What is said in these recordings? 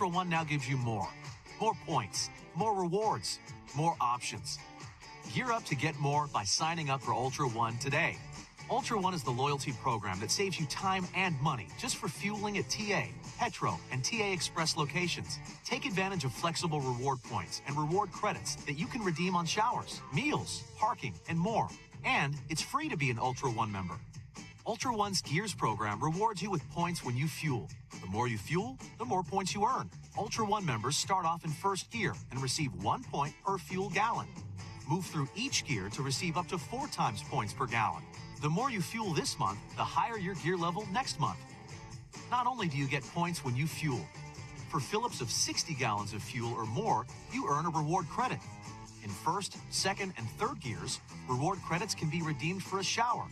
One now gives you more. More points, more rewards, more options. Gear up to get more by signing up for Ultra One today. Ultra One is the loyalty program that saves you time and money just for fueling at TA, Petro, and TA Express locations. Take advantage of flexible reward points and reward credits that you can redeem on showers, meals, parking, and more. And it's free to be an Ultra One member. Ultra One's Gears program rewards you with points when you fuel. The more you fuel, the more points you earn. Ultra One members start off in first gear and receive 1 point per fuel gallon. Move through each gear to receive up to 4 times points per gallon. The more you fuel this month, the higher your gear level next month. Not only do you get points when you fuel, for fill-ups of 60 gallons of fuel or more, you earn a reward credit. In first, second, and third gears, reward credits can be redeemed for a shower.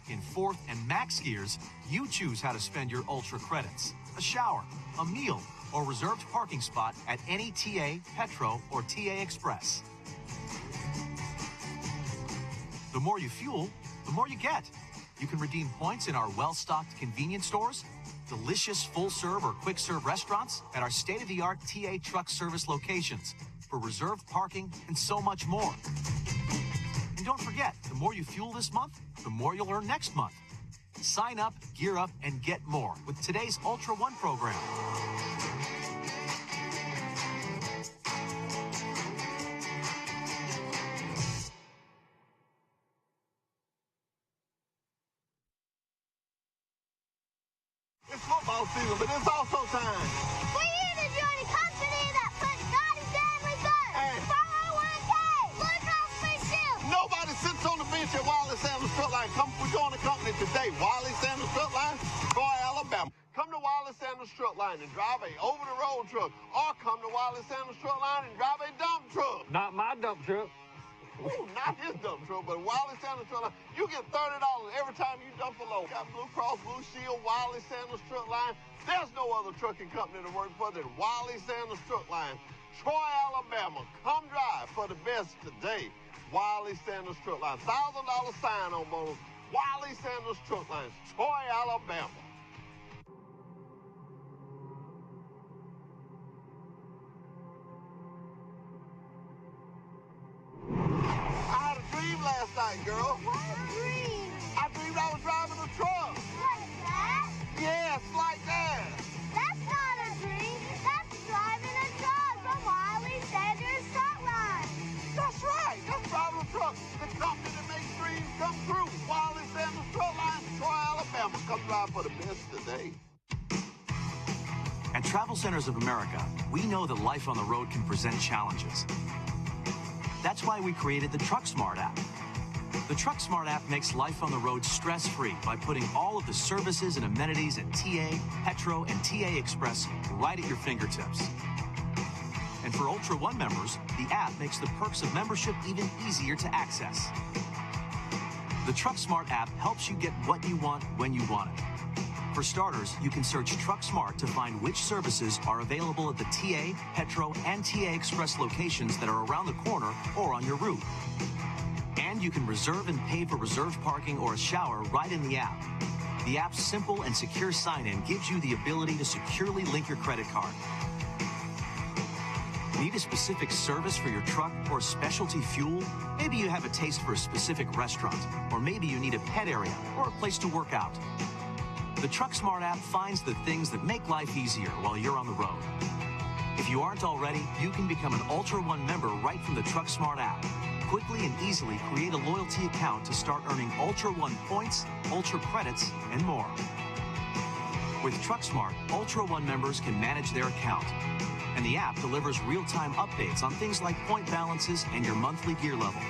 In fourth and max gears, you choose how to spend your Ultra credits: a shower, a meal, or reserved parking spot at any TA, Petro, or TA Express. The more you fuel, the more you get. You can redeem points in our well-stocked convenience stores, delicious full-serve or quick-serve restaurants, at our state-of-the-art TA truck service locations, for reserved parking, and so much more. And don't forget, the more you fuel this month, the more you'll earn next month. Sign up, gear up, and get more with today's Ultra One program. It's football season, but it's also time. For you to join a company that puts God and family first. Hey. 401k. Blue Cross Blue Shield. Nobody sits on the bench at Wiley Sanders Truck Line. We join the company today. Wiley Sanders Truck Line, Troy, Alabama. Come to Wiley Sanders Truck Line and drive a over-the-road truck, or come to Wiley Sanders Truck Line and drive a dump truck. Not my dump truck. Ooh, not his dump truck, but Wiley Sanders Truck Line. You get $30 every time you dump a load. Got Blue Cross Blue Shield, Wiley Sanders Truck Line. There's no other trucking company to work for than Wiley Sanders Truck Line, Troy, Alabama. Come drive for the best today. Wiley Sanders Truck Line. $1,000 sign-on bonus. Wiley Sanders Truck Line, Troy, Alabama. I had a dream last night, girl. What a dream. I dreamed I was driving a truck. Like that? Yes, like that. That's not a dream. That's driving a truck from Wiley Sanders Truck Line. That's right. That's driving a truck. The company that makes dreams come true. Wiley Sanders Truck Line, Troy, Alabama. Come drive for the best today. At Travel Centers of America, we know that life on the road can present challenges. That's why we created the TruckSmart app. The TruckSmart app makes life on the road stress-free by putting all of the services and amenities at TA, Petro, and TA Express right at your fingertips. And for Ultra One members, the app makes the perks of membership even easier to access. The TruckSmart app helps you get what you want when you want it. For starters, you can search TruckSmart to find which services are available at the TA, Petro, and TA Express locations that are around the corner or on your route. And you can reserve and pay for reserved parking or a shower right in the app. The app's simple and secure sign-in gives you the ability to securely link your credit card. Need a specific service for your truck or specialty fuel? Maybe you have a taste for a specific restaurant, or maybe you need a pet area or a place to work out. The TruckSmart app finds the things that make life easier while you're on the road. If you aren't already, you can become an Ultra One member right from the TruckSmart app. Quickly and easily create a loyalty account to start earning Ultra One points, Ultra credits, and more. With TruckSmart, Ultra One members can manage their account, and the app delivers real-time updates on things like point balances and your monthly gear level.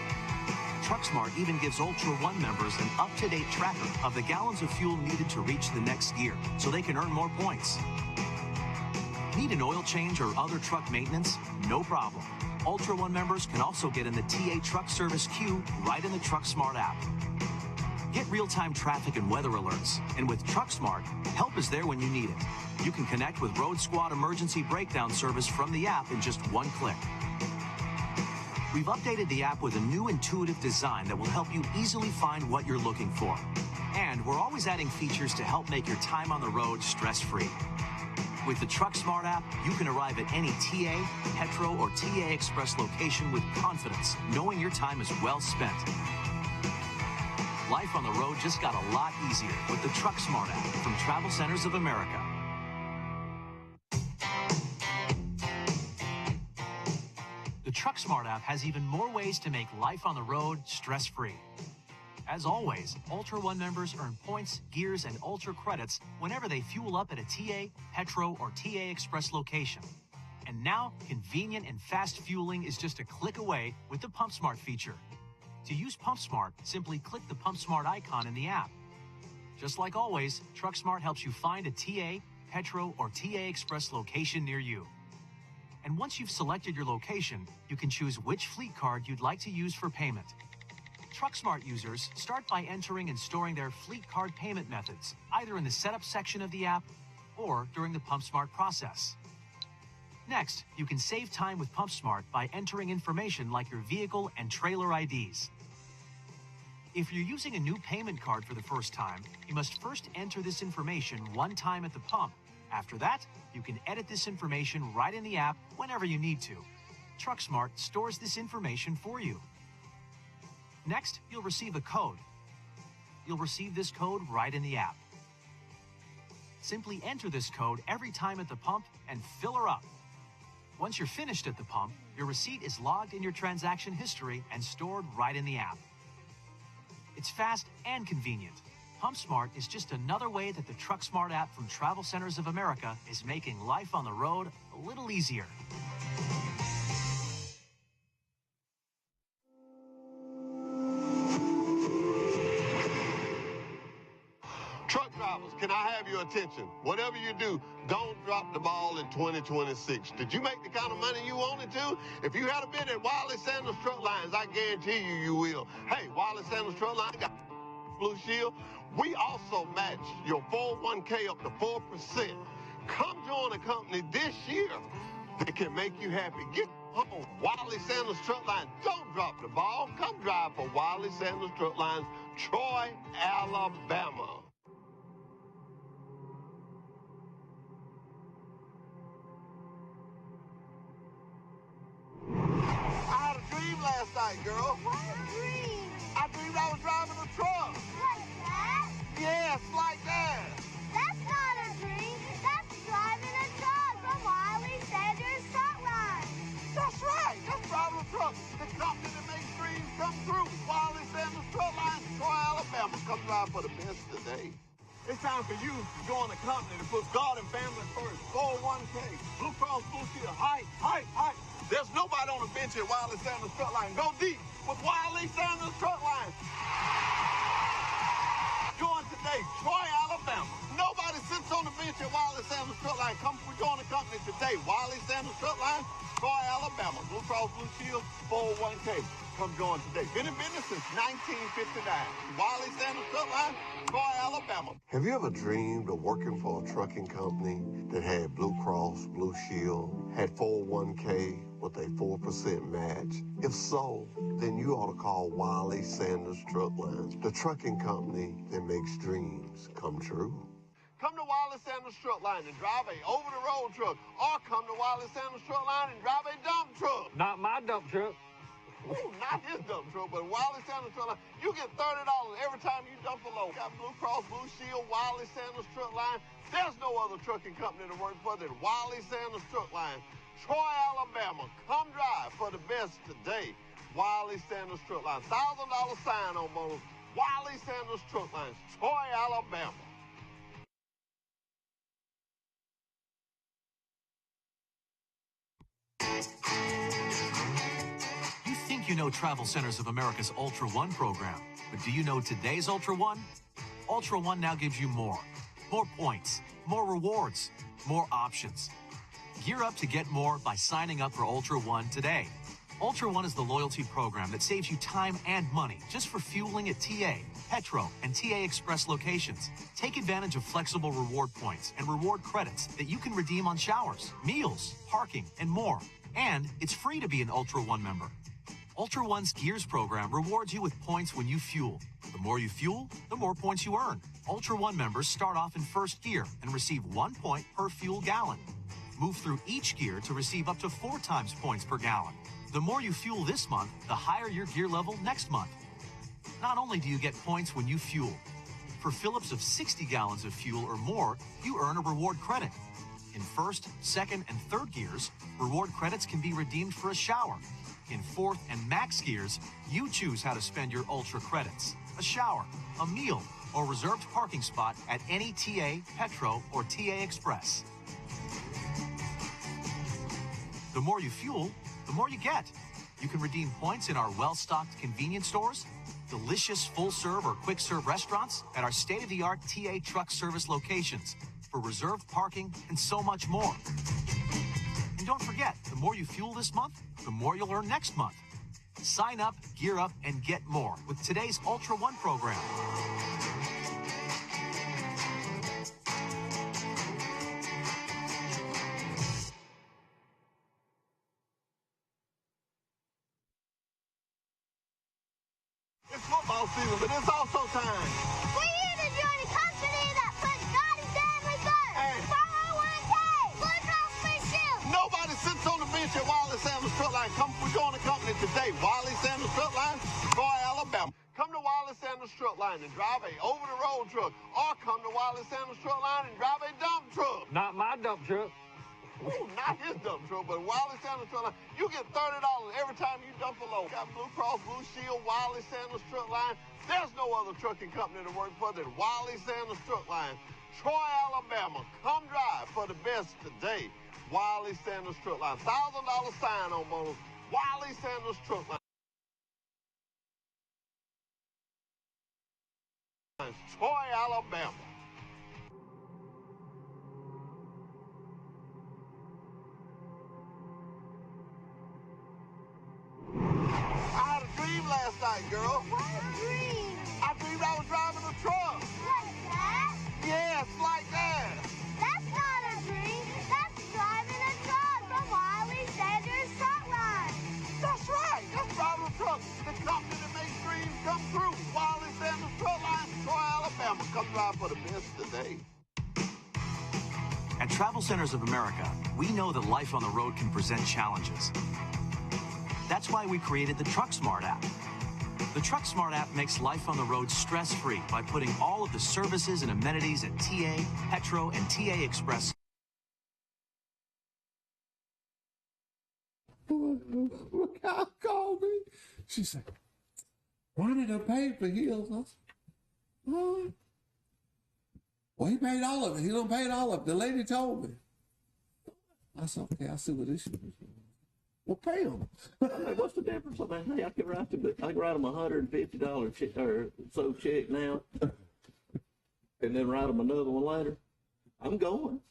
TruckSmart even gives Ultra One members an up-to-date tracker of the gallons of fuel needed to reach the next gear, so they can earn more points. Need an oil change or other truck maintenance? No problem. Ultra One members can also get in the TA truck service queue right in the TruckSmart app. Get real-time traffic and weather alerts, and with TruckSmart, help is there when you need it. You can connect with Road Squad emergency breakdown service from the app in just one click. We've updated the app with a new intuitive design that will help you easily find what you're looking for. And we're always adding features to help make your time on the road stress-free. With the Truck Smart app, you can arrive at any TA, Petro, or TA Express location with confidence, knowing your time is well spent. Life on the road just got a lot easier with the Truck Smart app from Travel Centers of America. The Truck Smart app has even more ways to make life on the road stress-free. As always, Ultra One members earn points, gears, and Ultra credits whenever they fuel up at a TA, Petro, or TA Express location. And now, convenient and fast fueling is just a click away with the Pump Smart feature. To use Pump Smart, simply click the Pump Smart icon in the app. Just like always, Truck Smart helps you find a TA, Petro, or TA Express location near you. And once you've selected your location, you can choose which fleet card you'd like to use for payment. TruckSmart users start by entering and storing their fleet card payment methods, either in the setup section of the app or during the PumpSmart process. Next, you can save time with PumpSmart by entering information like your vehicle and trailer IDs. If you're using a new payment card for the first time, you must first enter this information one time at the pump. After that, you can edit this information right in the app whenever you need to. TruckSmart stores this information for you. Next, you'll receive a code. You'll receive this code right in the app. Simply enter this code every time at the pump and fill her up. Once you're finished at the pump, your receipt is logged in your transaction history and stored right in the app. It's fast and convenient. PumpSmart is just another way that the TruckSmart app from Travel Centers of America is making life on the road a little easier. Truck drivers, can I have your attention? Whatever you do, don't drop the ball in 2026. Did you make the kind of money you wanted to? If you had been at Wiley Sanders Truck Lines, I guarantee you will. Hey, Wiley Sanders Truck Lines got Blue Shield. We also match your 401k up to 4%. Come join a company this year that can make you happy. Get home. Wiley Sanders Truck Lines. Don't drop the ball. Come drive for Wiley Sanders Truck Lines, Troy, Alabama. I had a dream last night, girl. What a dream! I dreamed I was driving a truck. Like that? Yes, like that. That's not a dream. That's driving a truck from Wiley Sanders Truck Line. That's right. That's driving a truck. The company that makes dreams come true. Wiley Sanders Truck Line, Troy, Alabama. Come drive for the best today. It's time for you to join a company that puts God and family first. 401k, Blue Cross Blue Shield, height. There's nobody on the bench at Wiley Sanders Truck Line. Go deep with Wiley Sanders Truck Line. Join today, Troy, Alabama. Nobody sits on the bench at Wiley Sanders Truck Line. Come join the company today. Wiley Sanders Truck Line, Troy, Alabama. Blue Cross Blue Shield, 401k. Come join today. Been in business since 1959. Wiley Sanders Truck Line, Troy, Alabama. Have you ever dreamed of working for a trucking company that had Blue Cross Blue Shield, had 401k with a 4% match? If so, then you ought to call Wiley Sanders Truck Lines, the trucking company that makes dreams come true. Come to Wiley Sanders Truck Line and drive a over-the-road truck, or come to Wiley Sanders Truck Line and drive a dump truck. Not my dump truck. Ooh, not his dump truck, but Wiley Sanders Truck Line. You get $30 every time you dump a load. Got Blue Cross Blue Shield, Wiley Sanders Truck Line. There's no other trucking company to work for than Wiley Sanders Truck Line, Troy, Alabama. Come drive for the best today. Wiley Sanders Truck Line. $1,000 sign-on bonus. Wiley Sanders Truck Line, Troy, Alabama. You think you know Travel Centers of America's Ultra One program, but do you know today's Ultra One? Ultra One now gives you more. More points, more rewards, more options. Gear up to get more by signing up for Ultra One today. Ultra One is the loyalty program that saves you time and money just for fueling at TA, Petro, and TA Express locations. Take advantage of flexible reward points and reward credits that you can redeem on showers, meals, parking, and more. And it's free to be an Ultra One member. Ultra One's Gears program rewards you with points when you fuel. The more you fuel, the more points you earn. Ultra One members start off in first gear and receive 1 point per fuel gallon. Move through each gear to receive up to 4 times points per gallon. The more you fuel this month, the higher your gear level next month. Not only do you get points when you fuel, for fill-ups of 60 gallons of fuel or more, you earn a reward credit. In first, second, and third gears, reward credits can be redeemed for a shower. In fourth and max gears, you choose how to spend your Ultra credits: a shower, a meal, or reserved parking spot at any TA, Petro, or TA Express. The more you fuel, the more you get. You can redeem points in our well-stocked convenience stores, delicious full-serve or quick-serve restaurants, at our state-of-the-art TA truck service locations, for reserved parking, and so much more. And don't forget, the more you fuel this month, the more you'll earn next month. Sign up, gear up, and get more with today's Ultra One program. It's football season, but it's also time. We're here to join a company that puts God and family first. Hey. 401k, Blue Cross Blue Shield. Nobody sits on the bench at Wiley Sanders Truck Line. Come, we join the company today. Wiley Sanders Truck Line, Troy, Alabama. Come to Wiley Sanders Truck Line and drive a over-the-road truck, or come to Wiley Sanders Truck Line and drive a dump truck. Not my dump truck. Ooh, not his dump truck, but Wiley Sanders Truck Line. You get $30 every time you dump a load. Got Blue Cross Blue Shield, Wiley Sanders Truck Line. There's no other trucking company to work for than Wiley Sanders Truck Line, Troy, Alabama. Come drive for the best today. Wiley Sanders Truck Line. $1,000 sign-on bonus. Wiley Sanders Truck Line, Troy, Alabama. I had a dream last night, girl. What a dream. I dreamed I was driving a truck. Like that? Yes, like that. That's not a dream. That's driving a truck from Wiley Sanders Truck Line. That's right. That's driving a truck. The company that makes dreams come true. Wiley Sanders Truck Line, Troy, Alabama. Come drive for the best today. At Travel Centers of America, we know that life on the road can present challenges. That's why we created the Truck Smart app. The Truck Smart app makes life on the road stress-free by putting all of the services and amenities at TA, Petro, and TA Express. Kyle called me. She said, "Why did I pay for his?" I said, "What?" Well, he paid all of it. He don't pay all of it. The lady told me. I said, "Okay, I see what this is." Well, pay him. What's the difference? I mean, hey, I can write them $150 check or so check now, and then write them another one later. I'm going.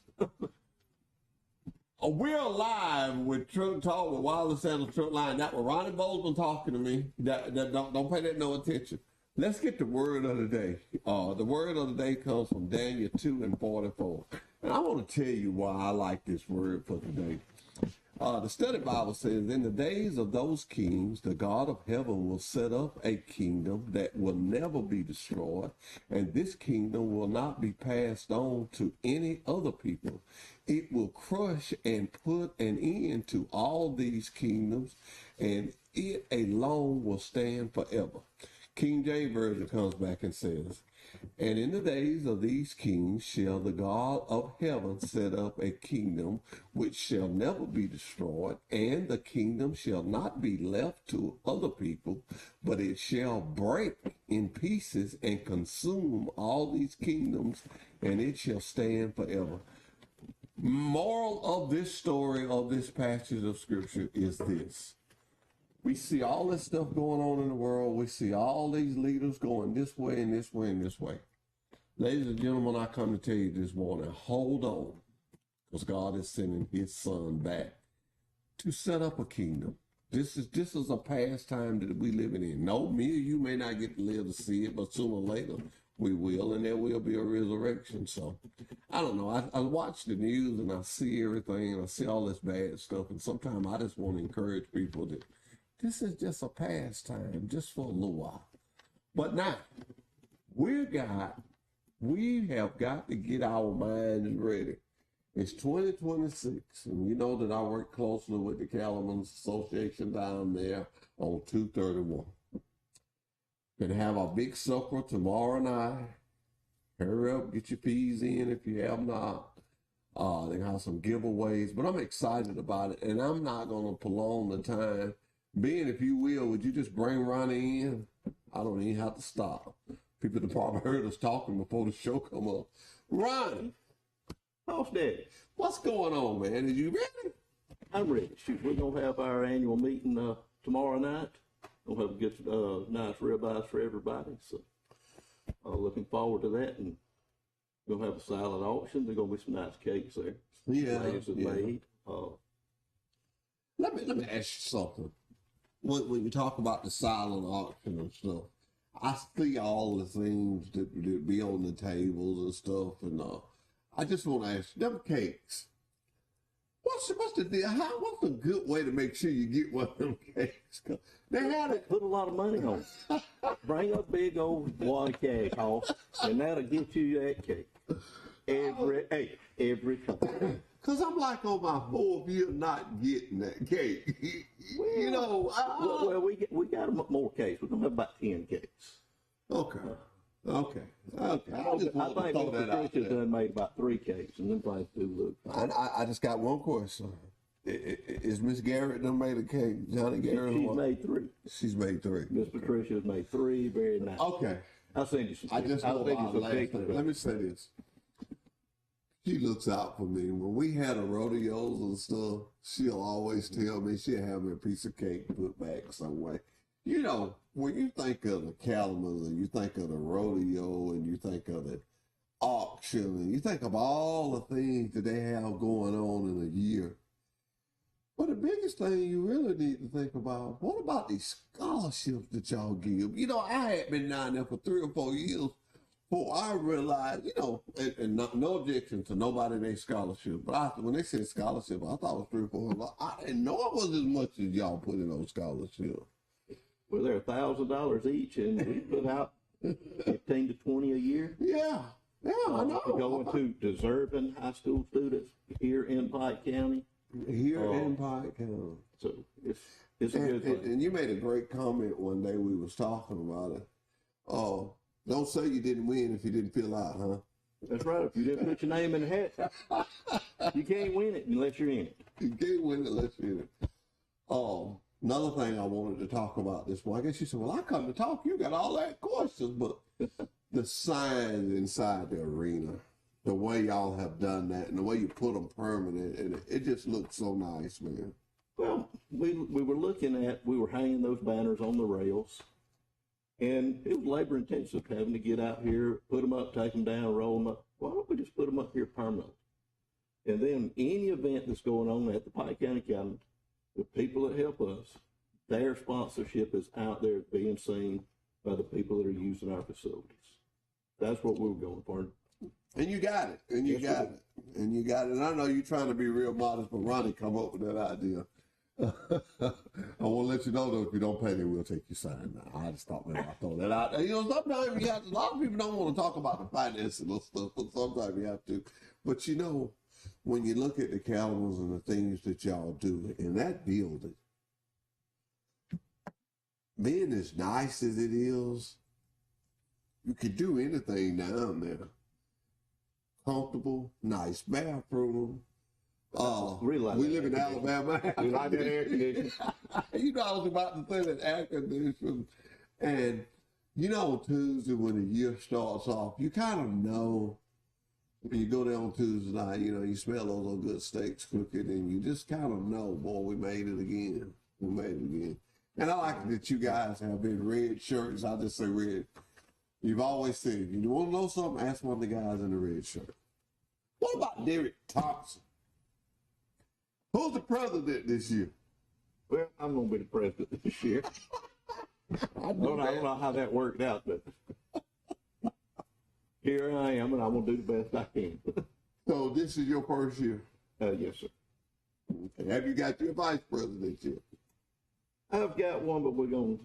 We're live with Truck Talk with Wiley Sanders Truck Line. That was Ronnie Bozeman talking to me. Don't pay that no attention. Let's get the word of the day. The word of the day comes from Daniel 2:44. And I want to tell you why I like this word for today. The study Bible says, in the days of those kings, the God of heaven will set up a kingdom that will never be destroyed, and this kingdom will not be passed on to any other people. It will crush and put an end to all these kingdoms, and it alone will stand forever. King James Version comes back and says, and in the days of these kings shall the God of heaven set up a kingdom which shall never be destroyed, and the kingdom shall not be left to other people, but it shall break in pieces and consume all these kingdoms, and it shall stand forever. Moral of this story, of this passage of scripture, is this. We see all this stuff going on in the world. We see all these leaders going this way and this way and this way. Ladies and gentlemen, I come to tell you this morning, hold on, because God is sending his son back to set up a kingdom. This is a pastime that we living in. No, me or you may not get to live to see it, but sooner or later we will, and there will be a resurrection. So, I don't know. I watch the news and I see everything, and I see all this bad stuff, and sometimes I just want to encourage people that this is just a pastime, just for a little while. But now, we have got to get our minds ready. It's 2026, and you know that I work closely with the Cattlemen's Association down there on 231. Gonna have our big supper tomorrow night. Hurry up, get your fees in if you have not. They have some giveaways, but I'm excited about it, and I'm not gonna prolong the time. Ben, if you will, would you just bring Ronnie in? I don't even have to stop. People that probably heard us talking before the show come up. Ronnie, How's that? what's going on, man? Are you ready? I'm ready. Shoot, we're gonna have our annual meeting tomorrow night. We'll have a good, nice ribeyes for everybody. So, looking forward to that. And we'll have a silent auction. There's gonna be some nice cakes there. Yeah, Ladies have yeah. made. Let me ask you something. When you talk about the silent auction and stuff, I see all the things that be on the tables and stuff, and I just want to ask you, them cakes. What's the deal? What's a good way to make sure you get one of them cakes? 'Cause they had it. Put a lot of money on it. Bring a big old wad of cash home, and that'll get you that cake every time. Cause I'm like on my fourth year not getting that cake. You know. Well, we got more cakes. We're gonna have about 10 cakes. Okay. I just I want to think throw that out Patricia's there. done made about 3 cakes, and then things do look. And I just got one question. Is Miss Garrett done made a cake? Johnny Garrett? She's made 3. She's made 3. Miss Patricia's made 3. Very nice. Okay. I'll send you some. I just I'll know send you about some last pictures. thing. Let me say this. She looks out for me. When we had a rodeos and stuff, she'll always tell me she'll have me a piece of cake put back some way. You know, when you think of the Cattlemen and you think of the rodeo and you think of the auction and you think of all the things that they have going on in a year. But the biggest thing you really need to think about, what about these scholarships that y'all give? You know, I had been down there for 3 or 4 years before I realized, you know, and no objection to nobody in their scholarship, but when they said scholarship, I thought it was 3 or 400. I didn't know it was as much as y'all put in those scholarships. Well, they're $1,000 each, and we put out 15 to 20 a year. Yeah, I know. Going to deserving high school students here in Pike County. Here in Pike County. So it's a good thing. And you made a great comment one day we was talking about it. Oh, don't say you didn't win if you didn't fill out, huh? That's right. If you didn't put your name in the hat, you can't win it unless you're in it. You can't win it unless you're in it. Another thing I wanted to talk about this one. I guess you said, well, I come to talk. You got all that questions, but the signs inside the arena, the way y'all have done that and the way you put them permanent, and it just looks so nice, man. Well, we were hanging those banners on the rails, and it was labor intensive having to get out here, put them up, take them down, roll them up. Why don't we just put them up here permanently? And then any event that's going on at the Pike County Cattlemen, the people that help us, their sponsorship is out there being seen by the people that are using our facilities. That's what we're going for. And you got it. And you got it. And you got it. And I know you're trying to be real modest, but Ronnie come up with that idea. I want to let you know, though, if you don't pay, then we'll take your sign. Now, I just thought maybe I'll throw that out. You know, sometimes you have to, a lot of people don't want to talk about the finances and stuff, but sometimes you have to. But, you know, when you look at the Cattlemen and the things that y'all do in that building, being as nice as it is, you could do anything down there. Comfortable, nice bathroom. We live in Alabama. We like that air conditioning. You know, I was about to say that air conditioning. And, you know, Tuesday when the year starts off, you kind of know when you go there on Tuesday night, you know, you smell those little good steaks cooking, and you just kind of know, boy, we made it again. We made it again. And I like that you guys have been red shirts. I just say red. You've always said, you want to know something? Ask one of the guys in the red shirt. What about Derek Thompson? Who's the president this year? Well, I'm going to be the president this year. I don't know how that worked out, but here I am, and I'm going to do the best I can. So this is your first year? Yes, sir. Okay. Have you got your vice president yet? I've got one, but we'll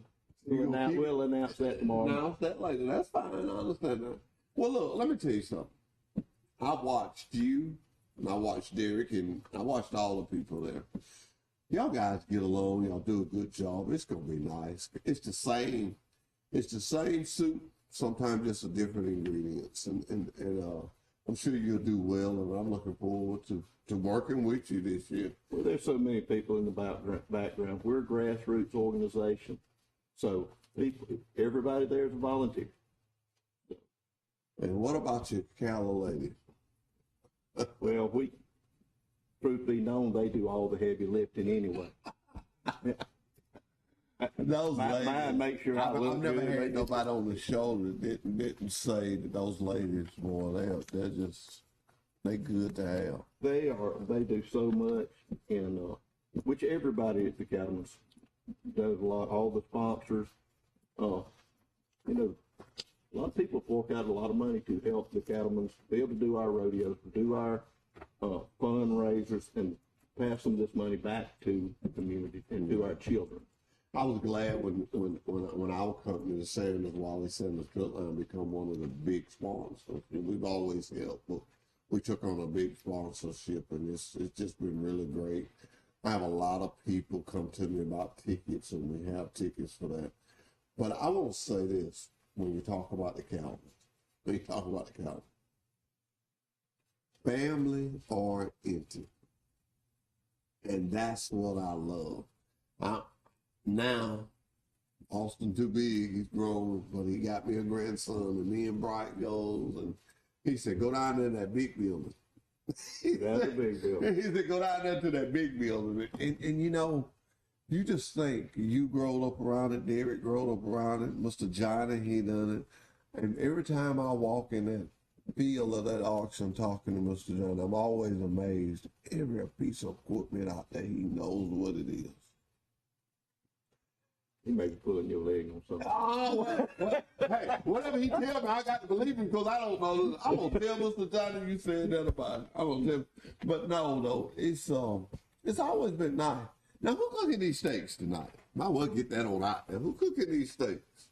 announce that tomorrow. Announce that later. That's fine. I understand that. Well, look, let me tell you something. I watched you, and I watched Derek, and I watched all the people there. Y'all guys get along. Y'all do a good job. It's gonna be nice. It's the same soup. Sometimes just a different ingredients, and I'm sure you'll do well. And I'm looking forward to working with you this year. Well, there's so many people in the background. We're a grassroots organization, so everybody there is a volunteer. And what about your Calla lady? Well, truth be known, they do all the heavy lifting anyway. Those ladies, mine make sure I've never good. heard nobody on the show that didn't say that those ladies, boy, they good to have. They do so much, and which everybody at the Cattlemen's does a lot. All the sponsors, a lot of people fork out a lot of money to help the Cattlemen's be able to do our rodeos, do our fundraisers, and pass some of this money back to the community and to our children. I was glad when our company, the Sanders Wiley Sanders Truck Line, become one of the big sponsors. And we've always helped, but we took on a big sponsorship, and it's just been really great. I have a lot of people come to me about tickets, and we have tickets for that. But I want to say this when you talk about the Cattlemen. Family oriented. And that's what I love. Now, Austin too big, he's grown, but he got me a grandson, and me and Bright goes, and he said, go down there in that big building. That's a big building. He said, go down there to that big building. And you just think, you grown up around it, Derek grown up around it, Mr. Johnny, he done it. And every time I walk in that field of that auction talking to Mr. Johnny, I'm always amazed. Every piece of equipment out there, he knows what it is. He may be pulling your leg on something. Oh, well, hey, whatever he tell me, I got to believe him because I don't know. I'm going to tell Mr. Johnny you said that about it. I'm going to tell him. But no, it's always been nice. Now, who cooking these steaks tonight? Might well get that on out there. Who cooking these steaks?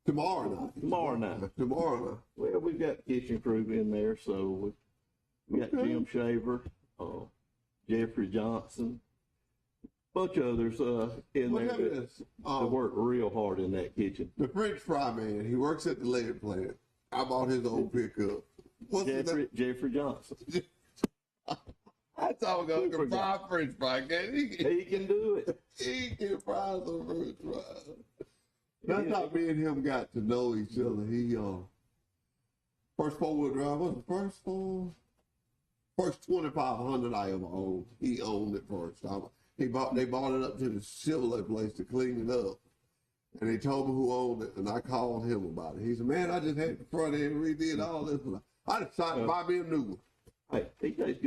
Tomorrow night. Well, we've got kitchen crew in there, so we got Jim Shaver, Jeffrey Johnson, bunch of others in there that work real hard in that kitchen. The French fry man, he works at the lead plant. I bought his old pickup. Jeffrey Johnson. That's all going to fry French fry. He can do it. He can fry some French fries. That's how me and him got to know each other. He first 4-wheel drive was the first 2500 I ever owned. He owned it first. They bought it up to the Chevrolet place to clean it up. And they told me who owned it, and I called him about it. He said, man, I just had the front end redid all this. I decided to buy me a new one. Hey, he takes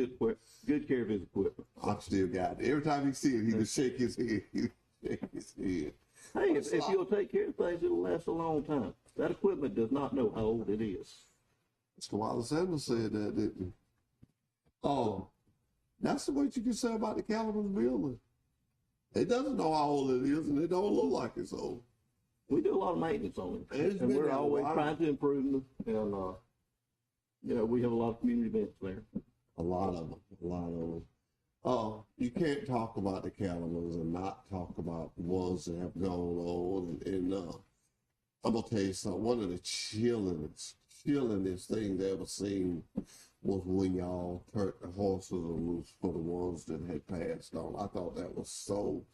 good care of his equipment. I still got it. Every time he see it, he just shake his head. Hey, if you'll take care of things, it'll last a long time. That equipment does not know how old it is. Mr. Wiley Sanders said that, didn't he? Oh, that's the way you can say about the Cattlemen's building. It doesn't know how old it is, and it don't look like it's old. We do a lot of maintenance on it, and we're always trying to improve them. And we have a lot of community events there. A lot of them. You can't talk about the Cattlemen's and not talk about the ones that have gone on. And I'm gonna tell you something. One of the chillingest things I ever seen was when y'all turned the horses loose for the ones that had passed on. I thought that was so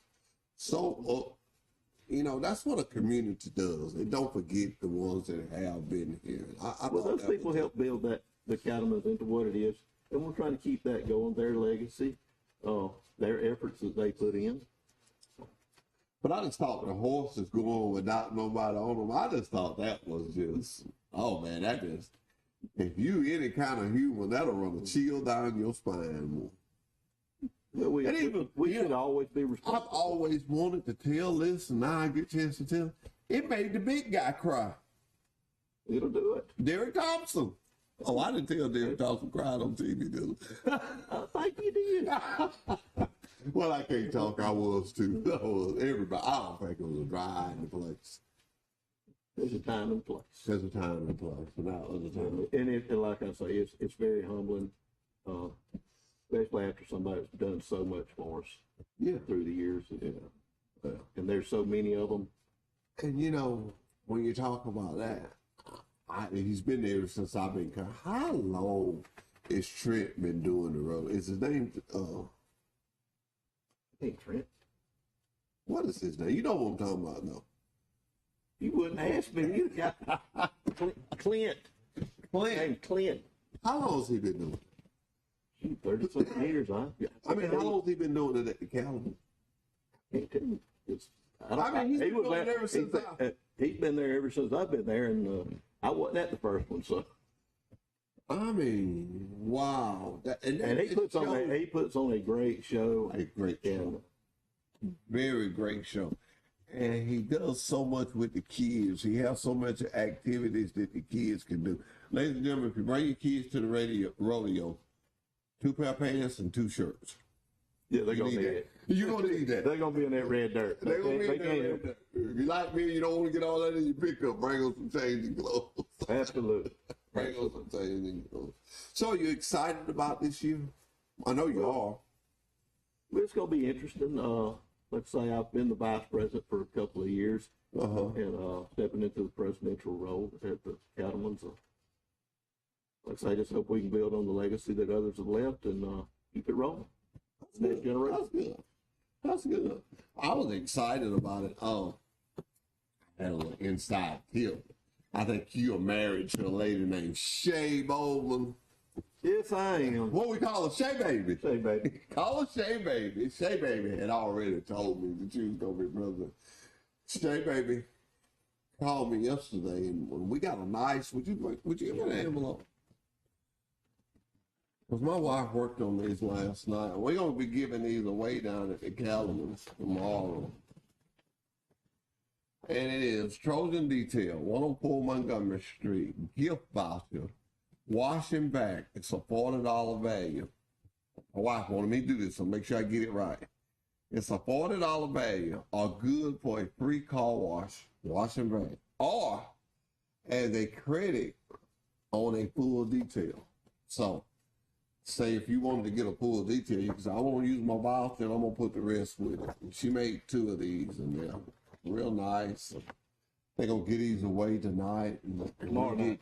that's what a community does. They don't forget the ones that have been here. Those people helped build the Cattlemen's into what it is, and we're trying to keep that going. Their legacy, their efforts that they put in. But I just thought the horses going without nobody on them. I just thought that was just, if you any kind of human, that'll run a chill down your spine. Well, we should always be responsible. I've always wanted to tell this, and now I get a chance to tell. It made the big guy cry. It'll do it. Derek Thompson. Oh, I didn't tell Derek Thompson cried on TV, did I? I think you did. Well, I can't talk. I was too. I was everybody. I don't think it was dry in the place. There's a time and place. There's a time and place, and that was a time. And like I say, it's very humbling, especially after somebody's done so much for us Yeah. through the years. And there's so many of them. And you know, when you talk about that, he's been there since I've been coming. How long is Trent been doing the road? Is his name? Hey, Trent, What is his name? You know what I'm talking about, though. you wouldn't ask me. You got Clint. Named Clint. How long has he been doing it? 30-something years, huh? I mean, how long has he been doing it at the Calvin? Can't tell you. He's been doing it ever since he's been there ever since I've been there, and I wasn't at the first one, so. I mean, wow. And he puts on a great show. A great show. Very great show. And he does so much with the kids. He has so much activities that the kids can do. Ladies and gentlemen, if you bring your kids to the rodeo, 2 pair of pants and 2 shirts. Yeah, they're going to need it. You're going to need that. They're going to be in that red dirt. They're going to be in that red dirt. If you like me, you don't want to get all that in your pickup, bring them some changing clothes. Absolutely. Bring them some changing clothes. So are you excited about this year? I know you are. Well, it's going to be interesting. Let's say I've been the vice president for a couple of years, and stepping into the presidential role at the Cattlemen's. Like I say, just hope we can build on the legacy that others have left and keep it rolling. Next generation. That's good. That's good. I was excited about it. Had a little inside tip. I think you're married to a lady named Shay Bowman. Yes, I am. What we call her, Shay Baby. Shay Baby. Call her Shay Baby. Shay Baby had already told me that you was gonna be president. Shay Baby called me yesterday, and we got a nice. Would you give me an envelope? Because my wife worked on these last night. We're gonna be giving these away down at the Cattlemen's tomorrow. And it is Trojan Detail, 104 Montgomery Street, gift voucher. Wash and back. It's a $40 value. My wife wanted me to do this, so make sure I get it right. It's a $40 value, or good for a free car wash and back, or as a credit on a full detail. So, say if you wanted to get a full detail, you can say, I want to use my voucher and I'm going to put the rest with it. And she made 2 of these, and they're real nice. They're going to get these away tonight. Tomorrow night.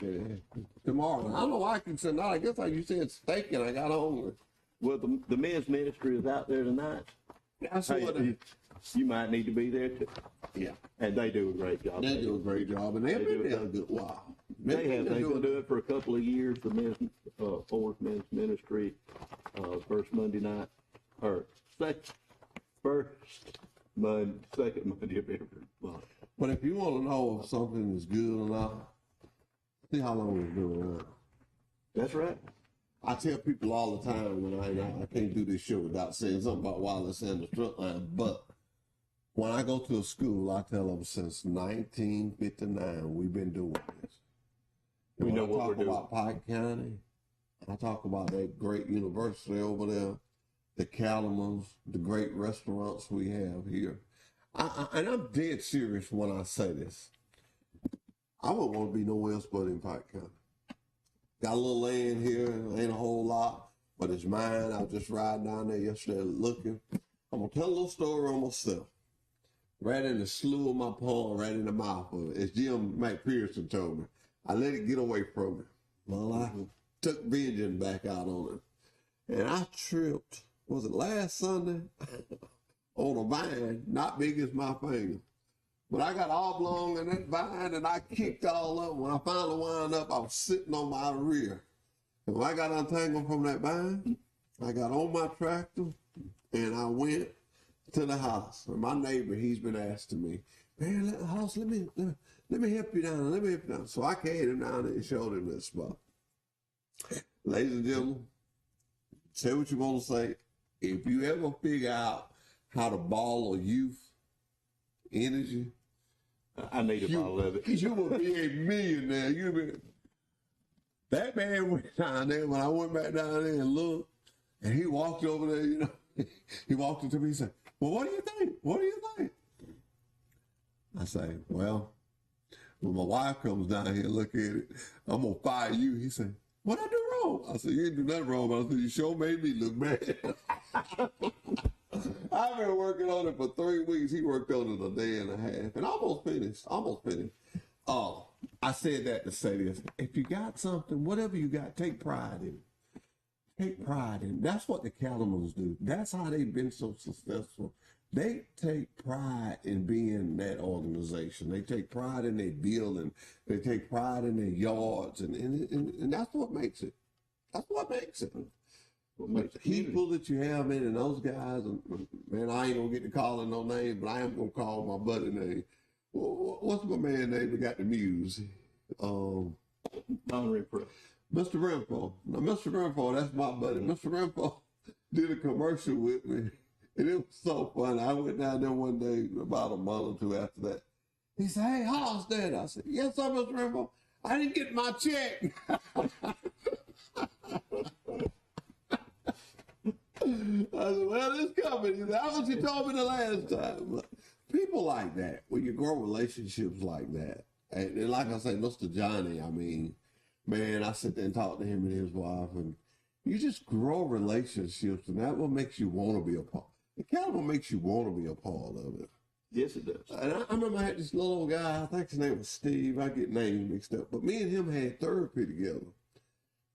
Tomorrow. I don't know why I can say night. I guess you said steak and I got hungry. Well, the men's ministry is out there tonight. That's Hey, what you might need to be there too. yeah. And they do a great job. They do a great job, and they've been there a good while. They've been doing it for a couple of years. The men's Forward Men's Ministry, first Monday night, or second Monday of every month. But if you want to know if something is good or not, see how long it's been around. That's right. I tell people all the time when I can't do this show without saying something about Wiley Sanders truck line, but when I go to a school, I tell them since 1959 we've been doing this. And We know when what I we're talk doing. about Pike County, I talk about that great university over there, the Cattlemen's, the great restaurants we have here. And I'm dead serious when I say this. I wouldn't want to be nowhere else but in Pike County. Got a little land here, ain't a whole lot, but it's mine. I was just riding down there yesterday looking. I'm going to tell a little story on myself. Right in the slough of my pond, right in the mouth of it. As Jim McPherson told me, I let it get away from me. Well, I took vengeance back out on it. And I tripped, was it last Sunday? On a vine, not big as my finger. But I got oblong in that vine and I kicked all up. When I finally wound up, I was sitting on my rear. And when I got untangled from that vine, I got on my tractor and I went to the house. And my neighbor, he's been asking me, man, let me help you down. Let me help you down. So I carried him down there and showed him this spot. Ladies and gentlemen, say what you want to say. If you ever figure out how to bottle youth energy, I need a bottle of it. you will be a millionaire. That man went down there when I went back down there and looked, and he walked over there, He walked into me and said, well, what do you think? What do you think? I say, well, when my wife comes down here and look at it, I'm going to fire you. He said, what I do wrong? I said, you didn't do nothing wrong, but I said, you sure made me look bad. I've been working on it for 3 weeks. He worked on it a day and a half and almost finished. Oh, I said that to say this. If you got something, whatever you got, take pride in it. Take pride in it. That's what the Cattlemen's do. That's how they've been so successful. They take pride in being that organization. They take pride in their building. They take pride in their yards. And that's what makes it. That's what makes it. The people that you have in and those guys, and man, I ain't going to get to calling no name, but I am going to call my buddy name. What's my man name that got the muse? Mr. Renfro. Now, Mr. Renfro, that's my buddy. Mr. Renfro did a commercial with me, and it was so funny. I went down there one day, about a month or two after that. He said, hey, how's that? I said, yes, sir, Mr. Renfro. I didn't get my check. I said, well, it's coming. He said, that's what you told me the last time. People like that, when you grow relationships like that, and like I say, Mr. Johnny, I mean, man, I sit there and talk to him and his wife, and you just grow relationships, and that what makes you want to be a part. It kind of what makes you want to be a part of it. Yes, it does. And I remember I had this little guy, I think his name was Steve, I get names mixed up, but me and him had therapy together.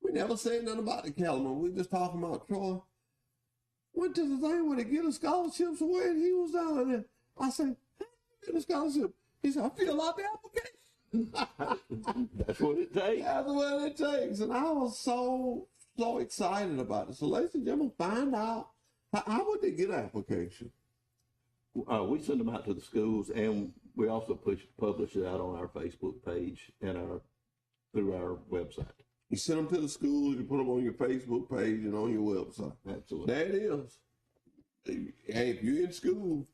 We never said nothing about the Cattlemen. We just talking about Troy. Went to the thing where they get a scholarships away, and he was down there. I said, how do you get a scholarship? He said, I fill out the application. That's what it takes. That's what it takes. And I was so excited about it. So ladies and gentlemen, find out, how would they get an application? We send them out to the schools, and we also publish it out on our Facebook page and through our website. You send them to the schools, you put them on your Facebook page and on your website. Absolutely. There it is. Hey, if you're in school,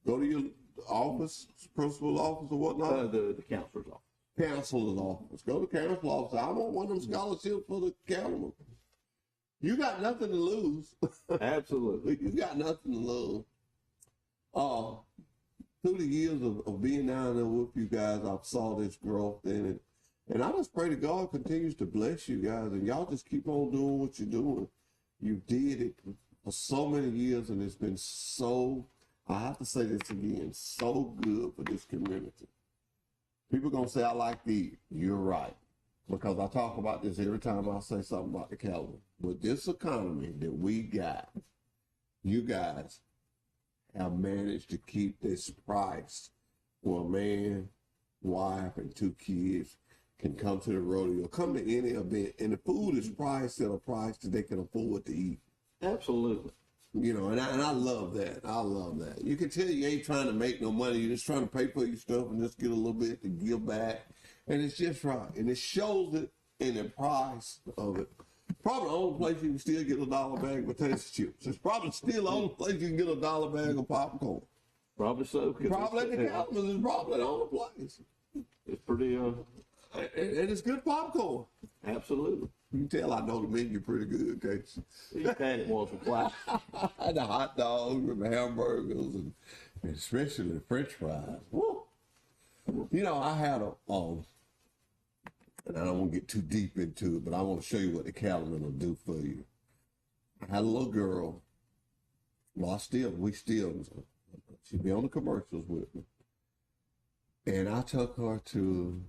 go to your office, principal's office or whatnot. The counselor's office. Counselor's office. Go to counselor's office. I want one of them scholarships for the Cattlemen. You got nothing to lose. Absolutely. You got nothing to lose. Through the years of being down there with you guys, I saw this growth in it. And I just pray that God continues to bless you guys, and y'all just keep on doing what you're doing. You did it for so many years, and it's been so, I have to say this again, so good for this community. People going to say, I like to eat. You're right. Because I talk about this every time I say something about the Cattlemen. With this economy that we got, you guys have managed to keep this price for a man, wife, and 2 kids can come to the rodeo, come to any event, and the food is priced at a price that they can afford to eat. Absolutely. You know, and I love that. I love that. You can tell you ain't trying to make no money. You're just trying to pay for your stuff and just get a little bit to give back. And it's just right. And it shows it in the price of it. Probably the only place you can still get a $1 bag of potato chips. It's probably still the only place you can get a $1 bag of popcorn. Probably so. Probably the Cattlemen's is probably the only place. It's pretty, and it's good popcorn. absolutely. You can tell I know the menu pretty good, can't you? You've had it once or twice. The hot dogs and the hamburgers and especially the French fries. Woo. You know, I had and I don't want to get too deep into it, but I want to show you what the Cattlemen will do for you. I had a little girl. Well, she'd be on the commercials with me. And I took her to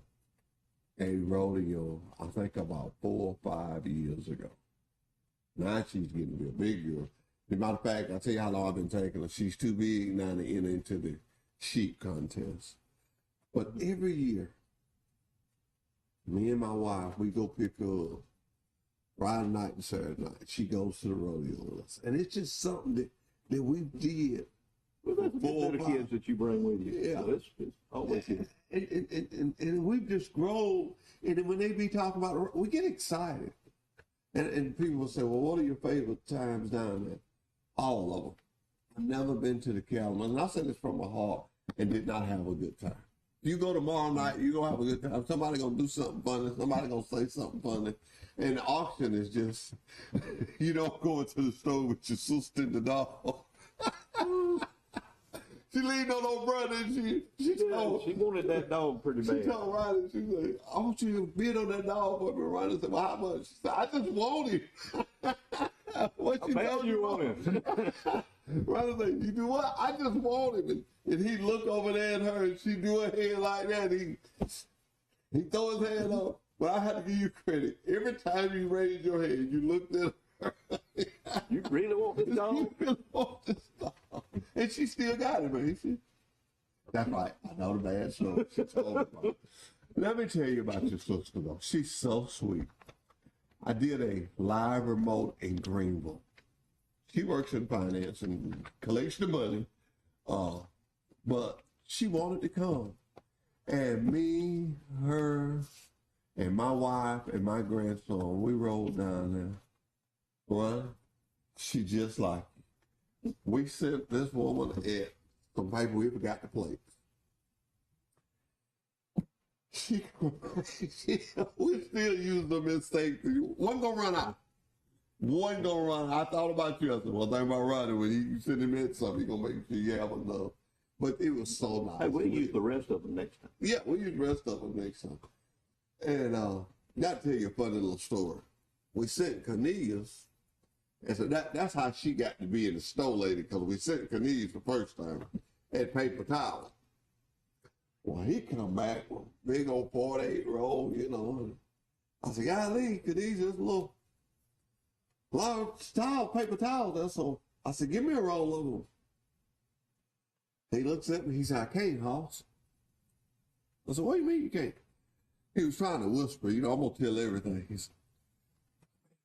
a rodeo, I think about 4 or 5 years ago. Now she's getting to be a big girl. As a matter of fact, I'll tell you how long I've been taking her. She's too big now to enter into the sheep contest. But every year, me and my wife, we go pick her up Friday night and Saturday night. She goes to the rodeo with us. And it's just something that we did. Well, that's the kids that you bring with you. Yeah. So it's always good. And we've just grown. And then when they be talking about it, we get excited. And people will say, well, what are your favorite times down there? All of them. I've never been to the Cattlemen. And I say this from my heart and did not have a good time. You go tomorrow night, you're going to have a good time. Somebody going to do something funny. Somebody going to say something funny. And the auction is just, you don't go into the store with your sister and the dog. She leaned on her brother and she told, She wanted that dog pretty she bad. told Ronnie, she said, I want you to bid on that dog for me. Ronnie said, well, how much? She said, I just want him. What you Bad told you you want him. Ronnie said, you do what? I just want him. And he looked over there at her and she do her head like that. He throw his hand up. But I have to give you credit. Every time you raised your hand, you looked at her. You really want this dog? You really want this dog. And she still got it, man. That's right. I know the bad story. She told me about it. Let me tell you about your sister, though. She's so sweet. I did a live remote in Greenville. She works in finance and collects the money, but she wanted to come. And me, her, and my wife, and my grandson, we rolled down there. Well, she just like it. We sent this woman at some paper we forgot to plate. We still use the mistake. One gonna run out. One gonna run out. I thought about you. I said, well, think about running. When you send him in something, you gonna make sure you have enough. But it was so nice. Hey, we'll use the rest of them next time. Yeah, we'll use the rest of them next time. And not tell you a funny little story. We sent Cornelius, and so that's how she got to be in the store lady, because we sent Cornelius the first time at paper towel. Well, he come back with a big old 48 roll, you know. And I said, golly, Cornelius, there's a lot of paper towels there. So I said, give me a roll of them. He looks at me, he said, I can't, Hoss. I said, what do you mean you can't? He was trying to whisper, you know, I'm going to tell everything. He said,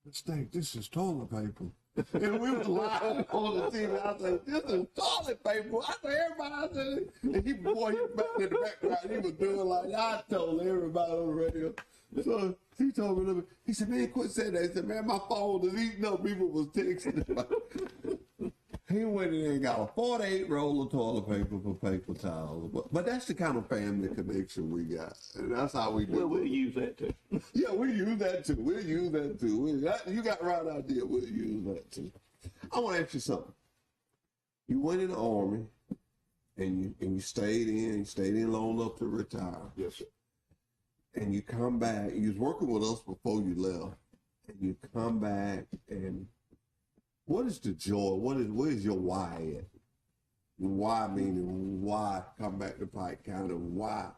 mistake, this is toilet paper. And we was live on the TV. I said, this is toilet paper. I said, everybody, I said, and he was back in the background. He was doing like, I told everybody on the radio. So he told me, he said, man, quit saying that. He said, man, my phone is eating up. People was texting. He went in there and got a 48 roll of toilet paper for paper towels. But that's the kind of family connection we got. And that's how we do it. Well, we'll use that too. Yeah, we use that too. We'll use that too. You got the right idea. We'll use that too. I want to ask you something. You went in the Army and you stayed in long enough to retire. Yes, sir. And you come back. You was working with us before you left. And you come back and what is the joy? Where is your why at? Why meaning why come back to Pike County? Why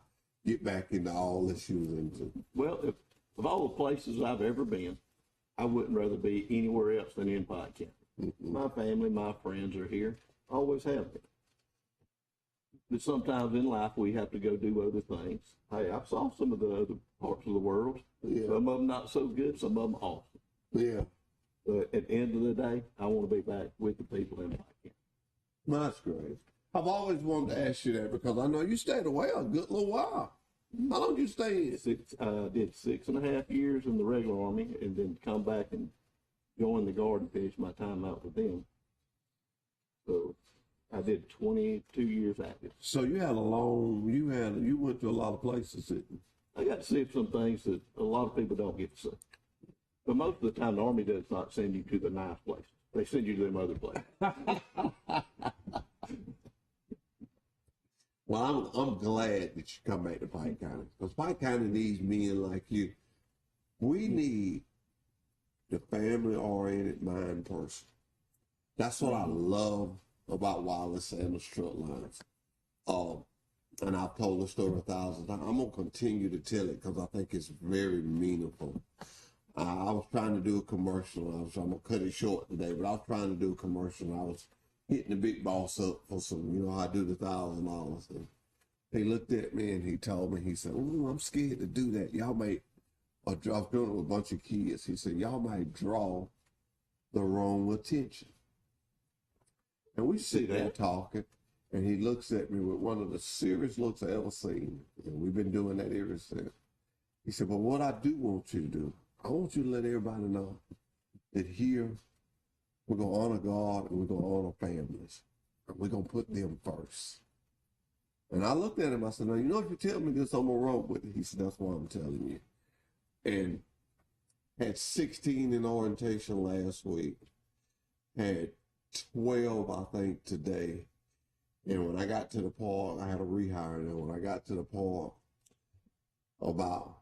get back into all this you was into? Well, of all the places I've ever been, I wouldn't rather be anywhere else than in Pike County. Mm-hmm. My family, my friends are here. Always have been. But sometimes in life we have to go do other things. Hey, I saw some of the other parts of the world. Yeah. Some of them not so good, some of them awesome. Yeah. But at the end of the day, I want to be back with the people in Pike County. Well, that's great. I've always wanted to ask you that because I know you stayed away a good little while. How long did you stay in? Did 6.5 years in the regular Army and then come back and join the Guard and finish my time out with them. So I did 22 years active. So you had you went to a lot of places, didn't you? I got to see some things that a lot of people don't get to see. But most of the time, the Army does not send you to the nice places. They send you to them other places. Well, I'm glad that you come back to Pike County because Pike County needs men like you. We need the family-oriented mind person. That's what I love about Wiley Sanders Truck Lines. And I've told the story 1,000 times. I'm going to continue to tell it because I think it's very meaningful. I was trying to do a commercial. I'm going to cut it short today, but I was trying to do a commercial. I was hitting the big boss up for some, you know, I do the $1,000. And he looked at me and he told me, he said, I'm scared to do that. Y'all might, I was doing it with a bunch of kids. He said, y'all might draw the wrong attention. And we sit there talking, and he looks at me with one of the serious looks I ever seen. And we've been doing that ever since. He said, but what I do want you to do, I want you to let everybody know that here we're going to honor God and we're going to honor families. And we're going to put them first. And I looked at him, I said, now, you know, if you tell me this, I'm going to roll with it. He said, that's why I'm telling you. And had 16 in orientation last week. Had 12, I think, today. And when I got to the part, I had a rehire. And when I got to the part about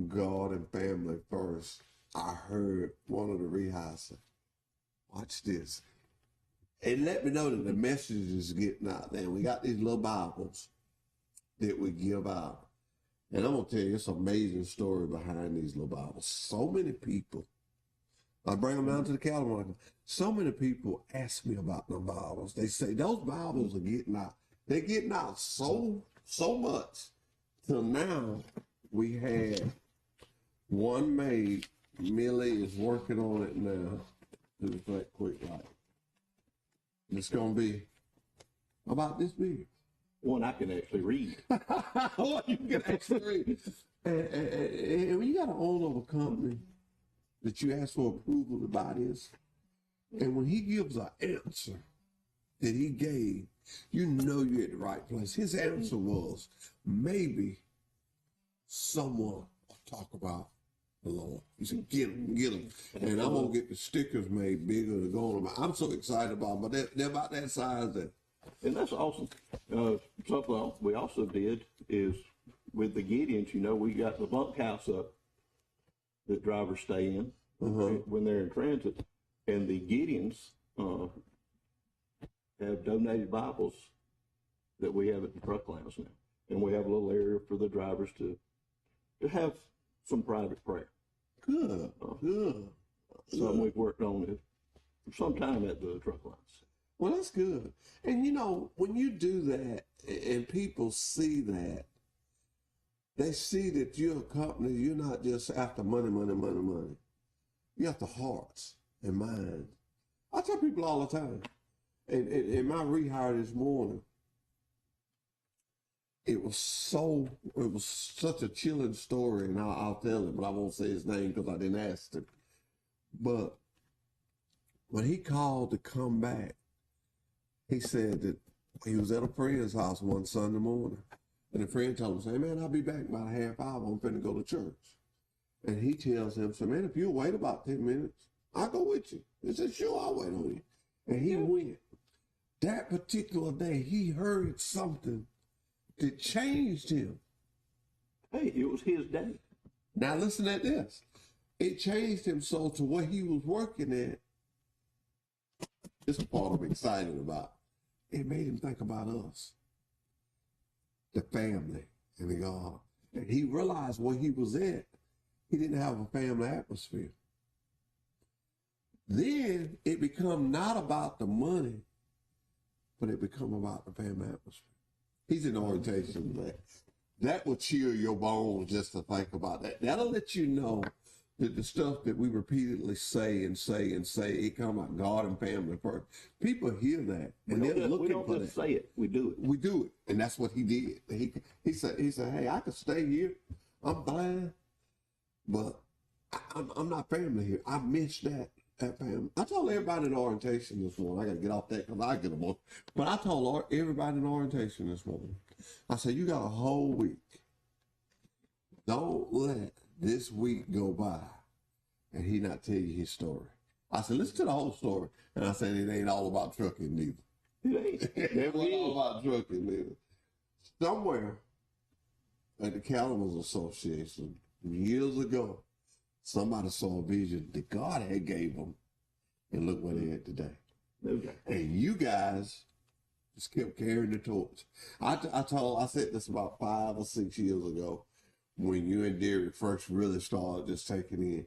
God and family first, I heard one of the rehires say, watch this. And let me know that the message is getting out there. We got these little Bibles that we give out. And I'm going to tell you, it's an amazing story behind these little Bibles. So many people, I bring them down to the cattle market. So many people ask me about the Bibles. They say those Bibles are getting out. They're getting out so much. Till now, we had one made. Millie is working on it now. Do that quick light. It's going to be about this big. One I can actually read. Oh, you can actually read. And when you got an owner of a company that you ask for approval about this, and when he gives an answer that he gave, you know you're at the right place. His answer was, maybe someone will talk about the Lord. He said, get them. And I'm going to get the stickers made bigger to go on them. I'm so excited about them, but they're about that size there. And that's awesome. Something we also did is with the Gideons, you know, we got the bunkhouse up that drivers stay in when they're in transit. And the Gideons have donated Bibles that we have at the truck lounge now. And we have a little area for the drivers to have some private prayer. Good. Something we've worked on it for some time at the truck lounge. Well, that's good. And you know, when you do that and people see that, they see that you're a company, you're not just after money. You're after hearts and minds. I tell people all the time, and in my rehire this morning, it was such a chilling story, and I'll tell it, but I won't say his name because I didn't ask him. But when he called to come back, he said that he was at a friend's house one Sunday morning, and the friend told him, say, man, I'll be back about a half hour. I'm finna go to church. And he tells him, so man, if you'll wait about 10 minutes, I'll go with you. He said, sure, I'll wait on you. And he went. That particular day, he heard something that changed him. Hey, it was his day. Now listen at this. It changed him so to where he was working at. This is the part I'm excited about. It made him think about us, the family, and the God. And he realized where he was at, he didn't have a family atmosphere. Then it become not about the money, but it become about the family atmosphere. He's in orientation today. That will chill your bones just to think about that. That'll let you know that the stuff that we repeatedly say, it come about God and family first. People hear that, and they're looking for that. We don't just say it, we do it. We do it, and that's what he did. He said, hey, I could stay here. I'm blind, but I'm not family here. I miss that family. I told everybody in orientation this morning, I got to get off that because I get them on. But I told everybody in orientation this morning, I said, you got a whole week. Don't let this week go by and he not tell you his story. I said, listen to the whole story. And I said, it ain't all about trucking neither. It ain't. It ain't all about trucking neither. Somewhere at the Cattlemen's Association years ago, somebody saw a vision that God had gave them, and look where they're at today. Okay. And you guys just kept carrying the torch. I said this about 5 or 6 years ago when you and Derek first really started just taking in.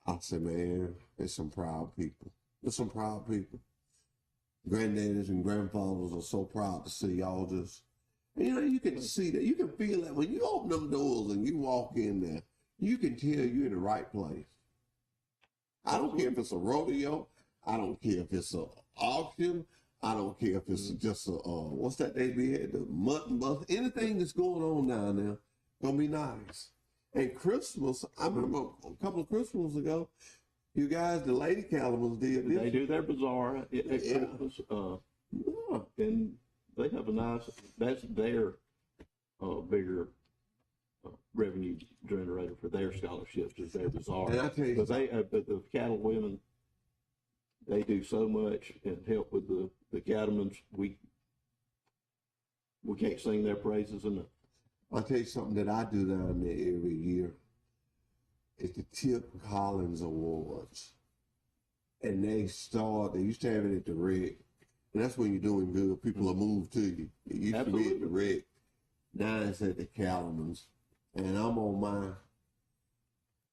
I said, man, there's some proud people. There's some proud people. Granddaddies and grandfathers are so proud to see y'all just, and, you know, you can see that. You can feel that when you open them doors and you walk in there. You can tell you're in the right place. I don't care if it's a rodeo. I don't care if it's an auction. I don't care if it's just a, what's that they be at, the mutton bus. Anything that's going on down there, gonna be nice. And Christmas, I remember a couple of Christmas ago, you guys, the Lady Cattlemen's did this. They do their bazaar at Christmas. And they have a nice. That's their bigger revenue generator for their scholarships is their bazaar. And I tell you, because the cattle women, they do so much and help with the cattlemen's. We can't sing their praises enough. I'll tell you something that I do down there every year. It's the Tip Collins Awards. And they used to have it at the Rec. And that's when you're doing good. People will move to you. It used to be at the Rec. Now it's at the Cattlemen's. And I'm on my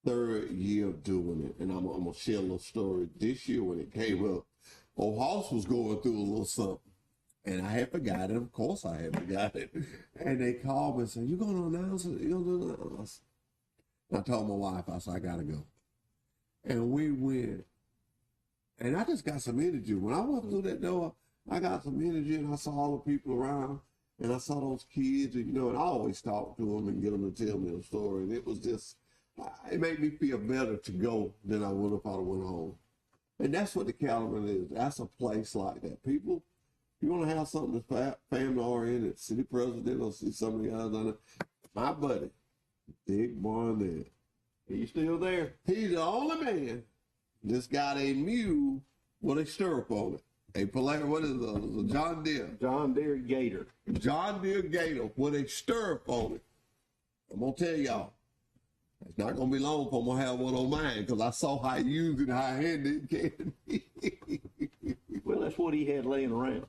3rd year of doing it. And I'm going to share a little story. This year when it came up, old Hoss was going through a little something. And I had forgotten. Of course I had forgotten. And they called me and said, you going to announce it? You going to do it? I told my wife, I said, I got to go. And we went. And I just got some energy. When I walked through that door, I got some energy and I saw all the people around and I saw those kids and, and I always talk to them and get them to tell me a story. And it was just, it made me feel better to go than I would if I went home. And that's what the Cattleman is. That's a place like that. People, you want to have something that's family oriented, city president or see some of the guys on it. My buddy, Dick Barnett. He's still there. He's the only man that's got a mule with a stirrup on it. A Polaris, what is it? A John Deere. John Deere Gator. John Deere Gator with a stirrup on it. I'm going to tell y'all, it's not going to be long before I'm going to have one on mine because I saw how he used it, how handy it can be. Well, that's what he had laying around.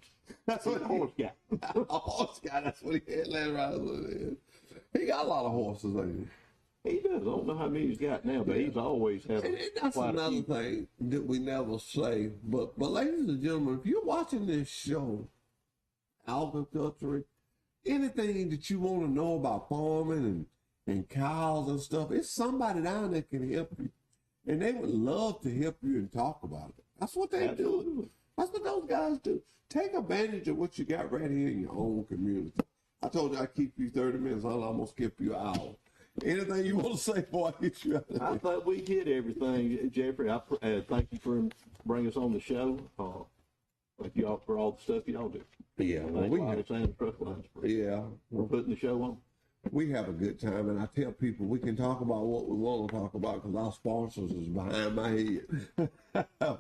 That's what a horse guy. A horse guy, that's what he had laying around. He got a lot of horses, ain't he? He does. I don't know how many he's got now, but he's always had. And that's another thing that we never say. But ladies and gentlemen, if you're watching this show, agriculture, anything that you want to know about farming and cows and stuff, it's somebody down there can help you. And they would love to help you and talk about it. That's what they do. That's what those guys do. Take advantage of what you got right here in your own community. I told you I'd keep you 30 minutes. I'll almost skip you an hour. Anything you want to say before I get you out of here? I thought we hit everything, Jeffrey. I thank you for bringing us on the show. Thank you all for all the stuff y'all do. Yeah, well, we're putting the show on. We have a good time, and I tell people we can talk about what we want to talk about because our sponsors is behind my head.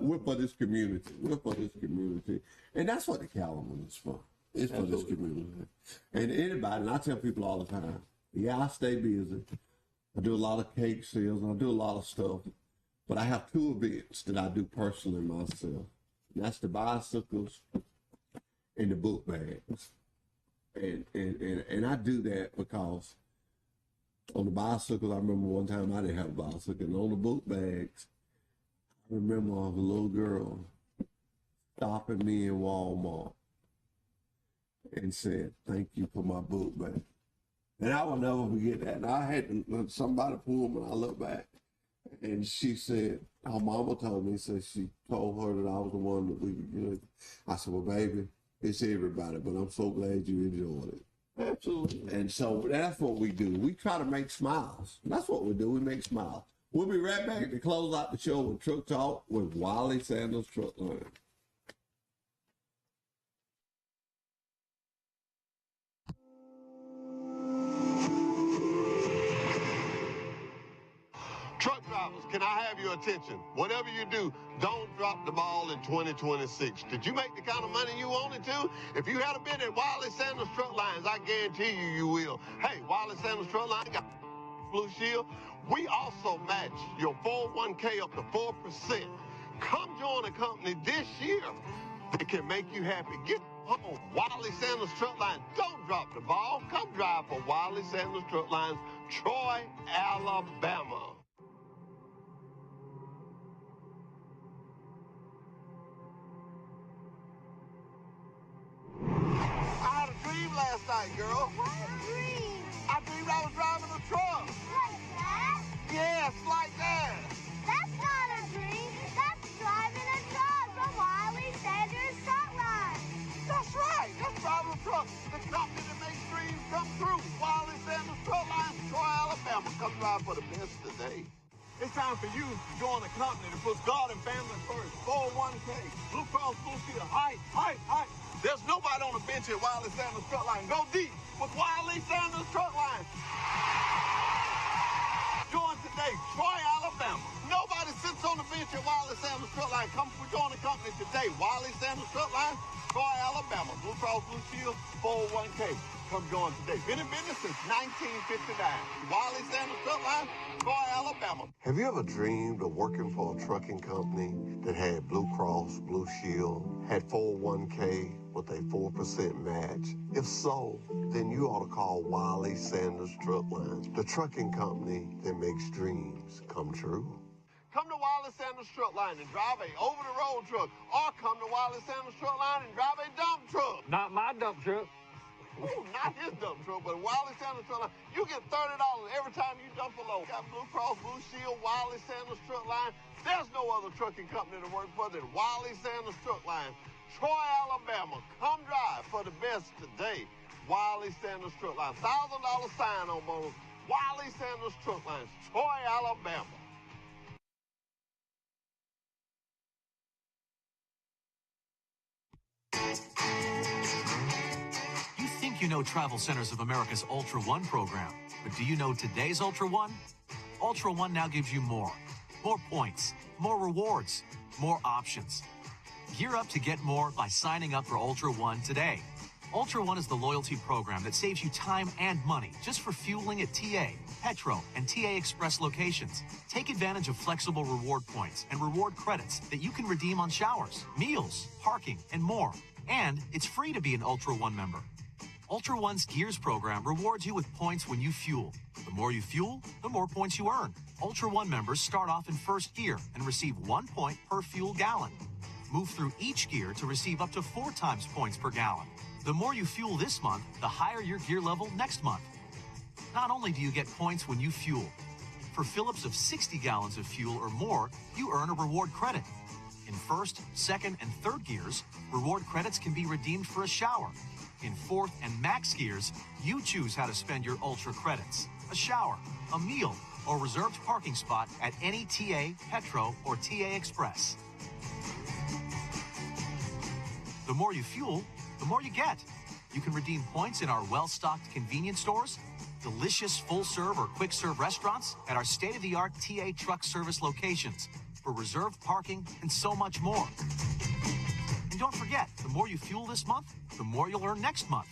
We're for this community. We're for this community, and that's what the Cattleman is for. It's for this community. And anybody, and I tell people all the time, yeah, I stay busy. I do a lot of cake sales, and I do a lot of stuff. But I have 2 events that I do personally myself. And that's the bicycles and the book bags. And I do that because on the bicycles, I remember one time I didn't have a bicycle. And on the book bags, I remember a little girl stopping me in Walmart and said, thank you for my book bag. And I will never forget that. And I had to, somebody pull me, and I looked back. And she said, her mama told me, said she told her that I was the one that we, I said, well, baby, it's everybody, but I'm so glad you enjoyed it. Absolutely. And so that's what we do. We try to make smiles. That's what we do. We make smiles. We'll be right back to close out the show with Truck Talk with Wiley Sanders Truck Line. Truck drivers, can I have your attention? Whatever you do, don't drop the ball in 2026. Did you make the kind of money you wanted to? If you had been at Wiley Sanders Truck Lines, I guarantee you will. Hey, Wiley Sanders Truck Line got Blue Shield. We also match your 401k up to 4%. Come join a company this year that can make you happy. Get home. Wiley Sanders Truck Line. Don't drop the ball. Come drive for Wiley Sanders Truck Lines, Troy, Alabama. I had a dream last night, girl. What a dream! I dreamed I was driving a truck. Like that? Yes, like that. That's not a dream. That's driving a truck from Wiley Sanders Truck Line. That's right. That's driving a truck. The company that makes dreams come true. Wiley Sanders Truck Line, Troy, Alabama. Come drive for the best today. It's time for you to join a company that puts God and family first. 401k, Blue Cross Blue Shield, height. There's nobody on the bench at Wiley Sanders Truck Line. Go deep with Wiley Sanders Truck Line. Join today, Troy, Alabama. Nobody sits on the bench at Wiley Sanders Truck Line. Come join the company today. Wiley Sanders Truck Line, Troy, Alabama. Blue Cross Blue Shield, 401k. Come join today. Been in business since 1959. Wiley Sanders Truck Line, Troy, Alabama. Have you ever dreamed of working for a trucking company that had Blue Cross Blue Shield, had 401k with a 4% match? If so, then you ought to call Wiley Sanders Truck Line, the trucking company that makes dreams come true. Come to Wiley Sanders Truck Line and drive a over-the-road truck, or come to Wiley Sanders Truck Line and drive a dump truck. Not my dump truck. Ooh, not his dump truck, but Wiley Sanders Truck Line. You get $30 every time you dump a load. Got Blue Cross Blue Shield, Wiley Sanders Truck Line. There's no other trucking company to work for than Wiley Sanders Truck Line. Troy, Alabama. Come drive for the best today. Wiley Sanders Truck Line. $1,000 sign-on bonus. Wiley Sanders Truck Line. Troy, Alabama. You think you know Travel Centers of America's Ultra One program, but do you know today's Ultra One? Ultra One now gives you more. More points, more rewards, more options. Gear up to get more by signing up for Ultra One today. Ultra One is the loyalty program that saves you time and money just for fueling at TA, Petro, and TA Express locations. Take advantage of flexible reward points and reward credits that you can redeem on showers, meals, parking, and more. And it's free to be an Ultra One member. Ultra One's Gears program rewards you with points when you fuel. The more you fuel, the more points you earn. Ultra One members start off in first gear and receive 1 point per fuel gallon. Move through each gear to receive up to 4 times points per gallon. The more you fuel this month, the higher your gear level next month. Not only do you get points when you fuel, for fill-ups of 60 gallons of fuel or more, you earn a reward credit. In first, second, and third gears, reward credits can be redeemed for a shower. In fourth and max gears, you choose how to spend your Ultra credits: a shower, a meal, or reserved parking spot at any TA, Petro, or TA Express. The more you fuel, the more you get. You can redeem points in our well-stocked convenience stores, delicious full-serve or quick-serve restaurants, at our state-of-the-art TA truck service locations, for reserved parking, and so much more. And don't forget, the more you fuel this month, the more you'll earn next month.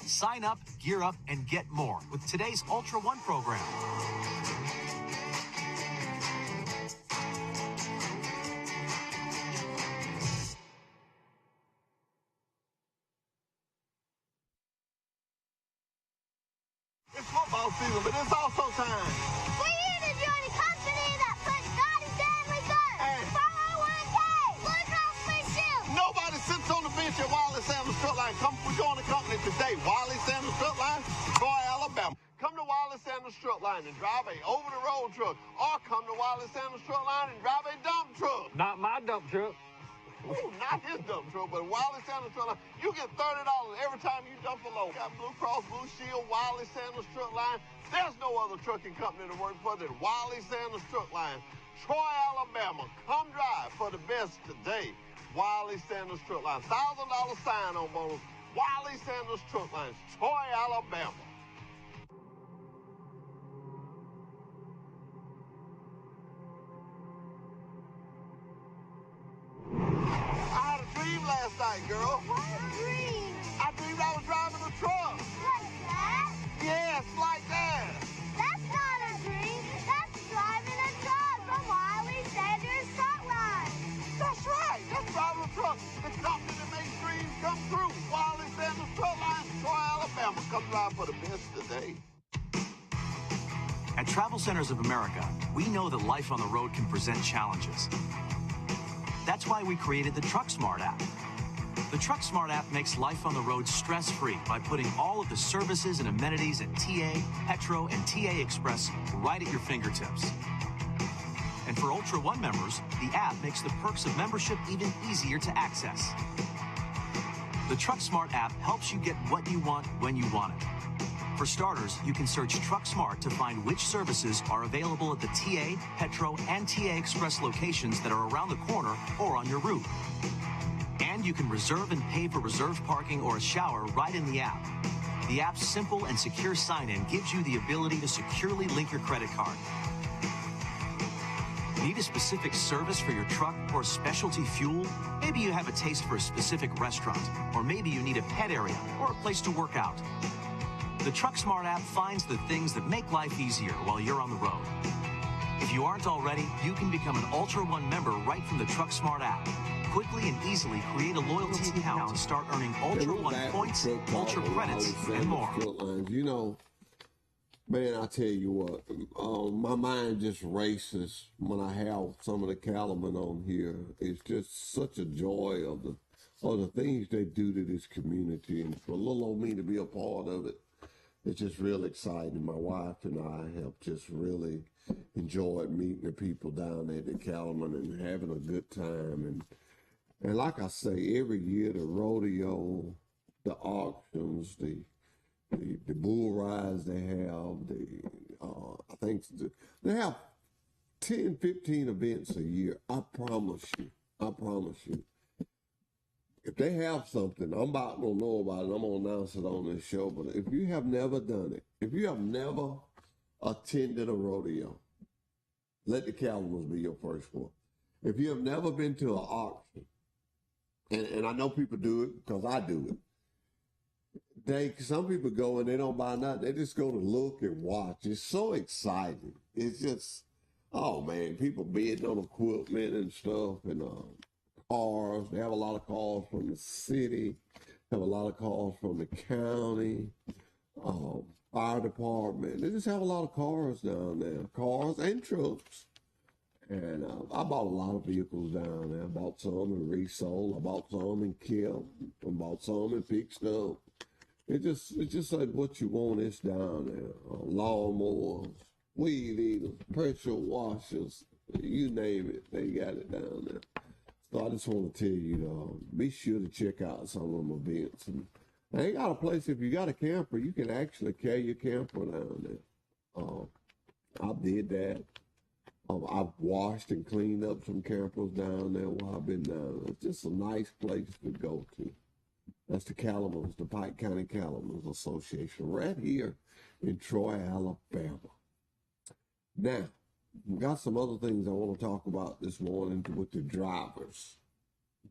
Sign up, gear up, and get more with today's Ultra One program. It's football season, but it's also time. For you to join a company that puts God and family first. Hey. 401k. Blue Cross Blue Shield. Nobody sits on the bench at Wiley Sanders Truck Line. Come join the company today. Wiley Sanders Truck Line, Troy, Alabama. Come to Wiley Sanders Truck Line and drive a over-the-road truck, or come to Wiley Sanders Truck Line and drive a dump truck. Not my dump truck. Ooh, not his dump truck, but Wiley Sanders Truck Line. You get $30 every time you dump a load. Got Blue Cross Blue Shield, Wiley Sanders Truck Line. There's no other trucking company to work for than Wiley Sanders Truck Line. Troy, Alabama. Come drive for the best today. Wiley Sanders Truck Line. $1,000 sign-on bonus. Wiley Sanders Truck Line. Troy, Alabama. I had a dream last night, girl. What a dream. I dreamed I was driving a truck. Like that? Yes, like that. That's not a dream. That's driving a truck from Wiley Sanders Truck Line. That's right. That's driving a truck. The company that makes dreams come true. Wiley Sanders Truck Line, Troy, Alabama. Come drive for the best today. At Travel Centers of America, we know that life on the road can present challenges. That's why we created the Truck Smart app. The Truck Smart app makes life on the road stress-free by putting all of the services and amenities at TA, Petro, and TA Express right at your fingertips. And for Ultra One members, the app makes the perks of membership even easier to access. The Truck Smart app helps you get what you want when you want it. For starters, you can search Truck Smart to find which services are available at the TA, Petro, and TA Express locations that are around the corner or on your route. And you can reserve and pay for reserved parking or a shower right in the app. The app's simple and secure sign-in gives you the ability to securely link your credit card. Need a specific service for your truck or specialty fuel? Maybe you have a taste for a specific restaurant, or maybe you need a pet area or a place to work out. The TruckSmart app finds the things that make life easier while you're on the road. If you aren't already, you can become an Ultra One member right from the TruckSmart app. Quickly and easily create a loyalty account to start earning Ultra One points, Ultra credits, and more. You know, man, I tell you what, my mind just races when I have some of the cattlemen on here. It's just such a joy of the things they do to this community, and for little old me to be a part of it, it's just real exciting. My wife and I have just really enjoyed meeting the people down there at the cattlemen and having a good time. And like I say, every year the rodeo, the auctions, the bull rides they have, I think they have 10, 15 events a year. I promise you. If they have something, I'm about to know about it. I'm going to announce it on this show. But if you have never done it, if you have never attended a rodeo, let the cattlemen be your first one. If you have never been to an auction, and I know people do it because I do it. Some people go and they don't buy nothing. They just go to look and watch. It's so exciting. It's just, oh man, people bidding on equipment and stuff and cars. They have a lot of cars from the city, have a lot of cars from the county, fire department. They just have a lot of cars down there, cars and trucks. And I bought a lot of vehicles down there. I bought some and resold. I bought some and kept. I bought some and fixed up. It's just like what you want is down there. Lawnmowers, weed eaters, pressure washers, you name it, they got it down there. So I just want to tell you, be sure to check out some of them events. And they got a place, if you got a camper, you can actually carry your camper down there. I did that. I've washed and cleaned up some campers down there while I've been down there. It's just a nice place to go to. That's the Cattlemen's, the Pike County Cattlemen's Association, right here in Troy, Alabama. Now, we got some other things I want to talk about this morning with the drivers.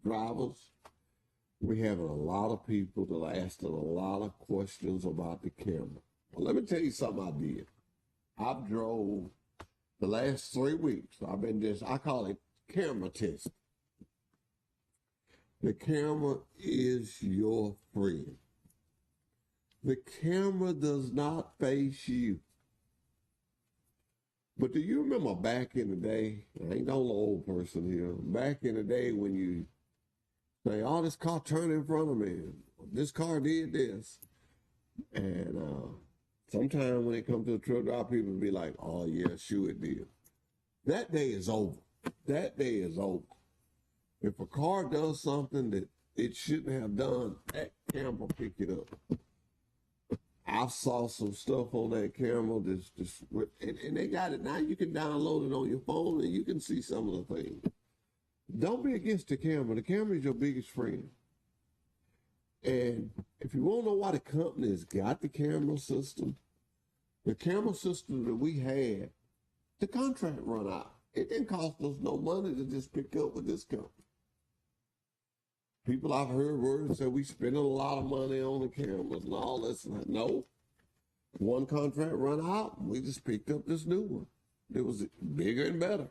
We have a lot of people that are asking a lot of questions about the camera. Well, let me tell you something I did. I've drove the last 3 weeks. I call it camera testing. The camera is your friend. The camera does not face you. But do you remember back in the day, I ain't no old person here, back in the day when you say, oh, this car turned in front of me, this car did this. And sometimes when it comes to the truck drive, people be like, oh yeah, sure it did. That day is over. That day is over. If a car does something that it shouldn't have done, that camera pick it up. I saw some stuff on that camera and they got it now. You can download it on your phone and you can see some of the things. Don't be against the camera. The camera is your biggest friend. And if you want to know why the company has got the camera system that we had, the contract run out. It didn't cost us no money to just pick up with this company. People I've heard words say we spending a lot of money on the cameras and all this. No, one contract run out. We just picked up this new one. It was bigger and better.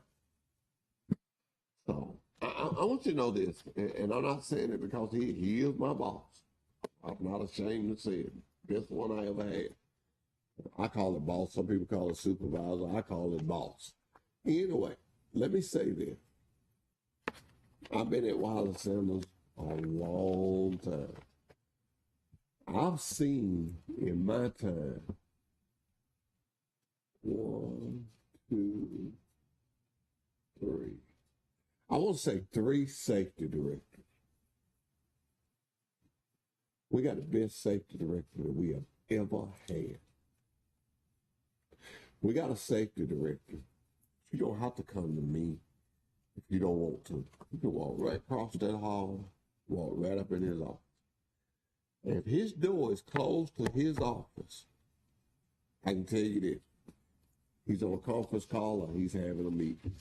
So I want you to know this, and I'm not saying it because he is my boss. I'm not ashamed to say it. Best one I ever had. I call it boss. Some people call it supervisor. I call it boss. Anyway, let me say this. I've been at Wiley Sanders a long time. I've seen in my time 1, 2, 3. I want to say 3 safety directors. We got the best safety director that we have ever had. We got a safety director. You don't have to come to me if you don't want to. You can walk right across that hall Walked right up in his office. If his door is closed to his office, I can tell you this. He's on a conference call or he's having a meeting.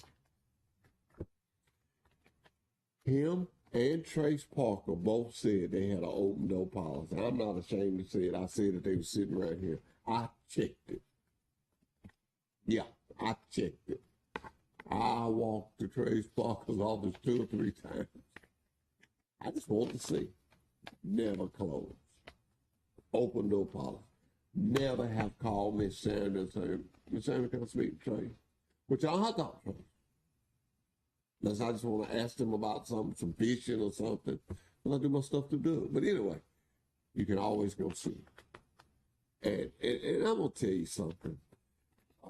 Him and Trace Parker both said they had an open door policy. I'm not ashamed to say it. I said that they were sitting right here. I checked it. Yeah, I checked it. I walked to Trace Parker's office 2 or 3 times. I just want to see. Never closed. Open door policy. Never have called Miss Sanders and said, Miss Sanders, can I speak to Trace? Which I don't have to talk to Trace. Unless I just want to ask them about something, some fishing or something. And I do my stuff to do it. But anyway, you can always go see. And I'm going to tell you something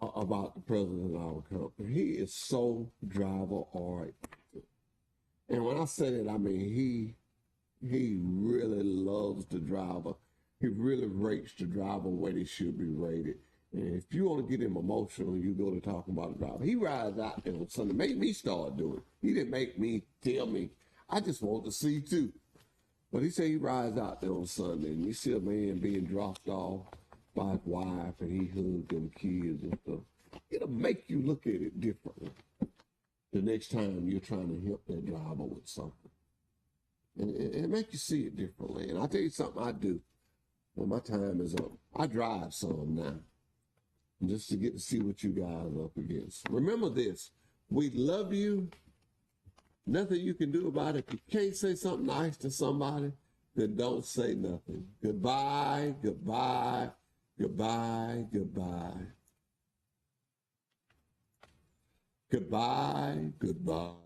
about the president of our company. He is so driver-oriented. And when I say that, I mean he really loves the driver. He really rates the driver where they should be rated. And if you want to get him emotional, you go to talking about the driver. He rides out there on Sunday. Made me start doing it. He didn't make me tell me. I just want to see too. But he said he rides out there on Sunday and you see a man being dropped off by his wife and he hugged them kids and stuff. It'll make you look at it differently the next time you're trying to help that driver with something. And it make you see it differently. And I'll tell you something I do when my time is up. I drive some now. Just to get to see what you guys are up against. Remember this, we love you. Nothing you can do about it. If you can't say something nice to somebody, then don't say nothing. Goodbye, goodbye, goodbye, goodbye. Goodbye, goodbye.